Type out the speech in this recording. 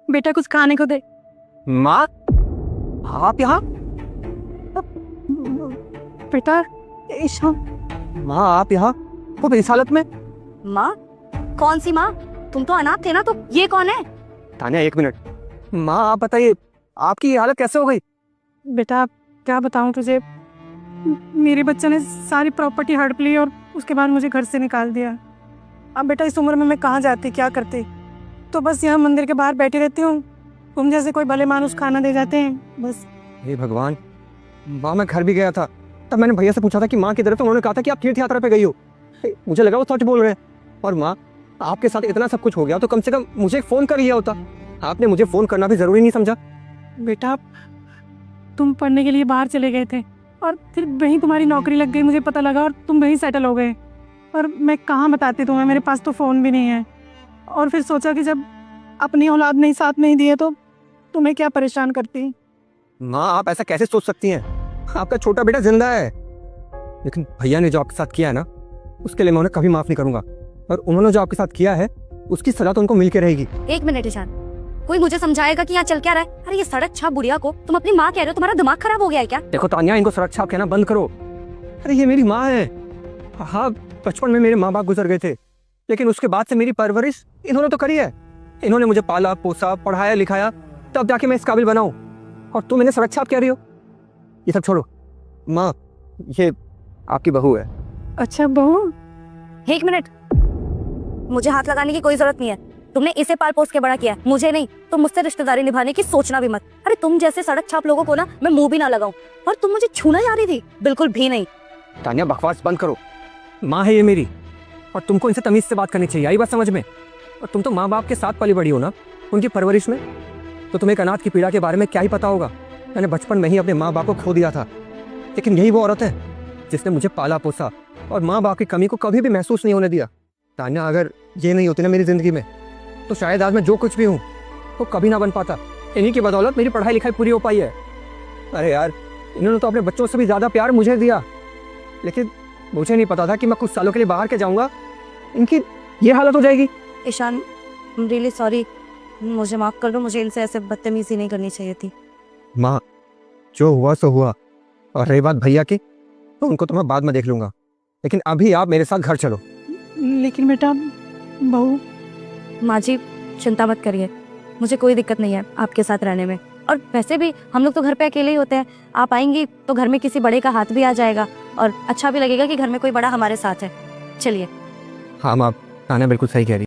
बेटा कुछ खाने को दे। माँ, आप यहाँ? बेटा ईशान। माँ, आप यहाँ वो इस हालत में? माँ? कौन सी माँ? तुम तो अनाथ थे ना, तो ये कौन है? तान्या, एक मिनट। माँ, आप बताइए, आपकी ये हालत कैसे हो गई? बेटा क्या बताऊं तुझे, मेरे बच्चे ने सारी प्रॉपर्टी हड़प ली और उसके बाद मुझे घर से निकाल दिया। अब बेटा इस उम्र में मैं कहाँ जाती, क्या करती? तो बस यहाँ मंदिर के बाहर बैठी रहती हूँ। तुम जैसे कोई भले मानुस खाना दे जाते हैं बस। हे भगवान। माँ, मैं घर भी गया था, तब मैंने भैया से पूछा था कि माँ किधर है, तो उन्होंने कहा था कि आप तीर्थ यात्रा पे गई हो। मुझे लगा वो सच बोल रहे हैं। और माँ, आपके साथ इतना सब कुछ हो गया तो कम से कम मुझे फ़ोन कर लिया होता। आपने मुझे फ़ोन करना भी ज़रूरी नहीं समझा। बेटा तुम पढ़ने के लिए बाहर चले गए थे और फिर वहीं तुम्हारी नौकरी लग गई, मुझे पता लगा, और तुम वहीं सेटल हो गए। और मैं कहाँ बताती तुम्हें, मेरे पास तो फ़ोन भी नहीं है। और फिर सोचा कि जब अपनी औलाद नहीं साथ नहीं दिए तो तुम्हें क्या परेशान करती। माँ, आप ऐसा कैसे सोच सकती हैं? आपका छोटा बेटा जिंदा है, लेकिन भैया ने जो आपके साथ किया है ना, उसके लिए मैं उन्हें कभी माफ़ नहीं करूँगा। और उन्होंने जो आपके साथ किया है उसकी सजा तो उनको मिल के रहेगी। एक मिनट ईशान, कोई मुझे समझाएगा कि यहाँ चल क्या रहा है? अरे ये सड़क छाप बुढ़िया को तुम अपनी माँ कह रहे हो, तुम्हारा दिमाग खराब हो गया है क्या? देखो तान्या, इनको सड़क छाप कहना बंद करो। अरे ये मेरी माँ है। हाँ, बचपन में मेरे माँ बाप गुजर गए थे, लेकिन उसके बाद से मेरी परवरिश इन्होंने तो करी है। इन्होंने मुझे पाला पोसा, पढ़ाया लिखाया, तब जाके मैं इस काबिल बना हूँ। और तुम इन्हें सड़क छाप कह रही हो? ये सब छोड़ो। माँ, ये आपकी बहू है। अच्छा बहू? एक मिनट, मुझे हाथ लगाने की कोई जरूरत नहीं है। तुमने इसे पाल पोस के बड़ा किया, मुझे नहीं। तुम मुझसे रिश्तेदारी निभाने की सोचना भी मत। अरे तुम जैसे सड़क छाप लोगों को ना मैं मुंह भी ना लगाऊं। और तुम मुझे छूना जा रही थी? बिल्कुल भी नहीं। तान्या, बकवास बंद करो। माँ है ये मेरी, और तुमको इनसे तमीज से बात करनी चाहिए, आई बात समझ में? और तुम तो माँ बाप के साथ पली बड़ी हो ना, उनकी परवरिश में। तो तुम्हें एक अनाथ की पीड़ा के बारे में क्या ही पता होगा। मैंने बचपन में ही अपने माँ बाप को खो दिया था, लेकिन यही वो औरत है जिसने मुझे पाला पोसा और माँ बाप की कमी को कभी भी महसूस नहीं होने दिया। तान्या, अगर ये नहीं होती ना मेरी जिंदगी में, तो शायद आज मैं जो कुछ भी हूँ वो कभी ना बन पाता। इन्हीं की बदौलत मेरी पढ़ाई लिखाई पूरी हो पाई है। अरे यार, इन्होंने तो अपने बच्चों से भी ज़्यादा प्यार मुझे दिया, लेकिन मुझे नहीं पता था कि मैं कुछ सालों के लिए बाहर के जाऊँगा, इनकी ये हालत हो जाएगी। ईशान, रियली सॉरी, मुझे माफ कर दो। मुझे इनसे ऐसे बदतमीजी नहीं करनी चाहिए थी। माँ, जो हुआ सो हुआ। और रही बात भैया की, तो उनको तो मैं बाद में देख लूँगा, लेकिन अभी आप मेरे साथ घर चलो। लेकिन बेटा बहू। माँ जी चिंता मत करिए, मुझे कोई दिक्कत नहीं है आपके साथ रहने में। और वैसे भी हम लोग तो घर पे अकेले ही होते हैं। आप आएंगी तो घर में किसी बड़े का हाथ भी आ जाएगा और अच्छा भी लगेगा कि घर में कोई बड़ा हमारे साथ है। चलिए। हाँ माँ, तान्या बिल्कुल सही कह रही।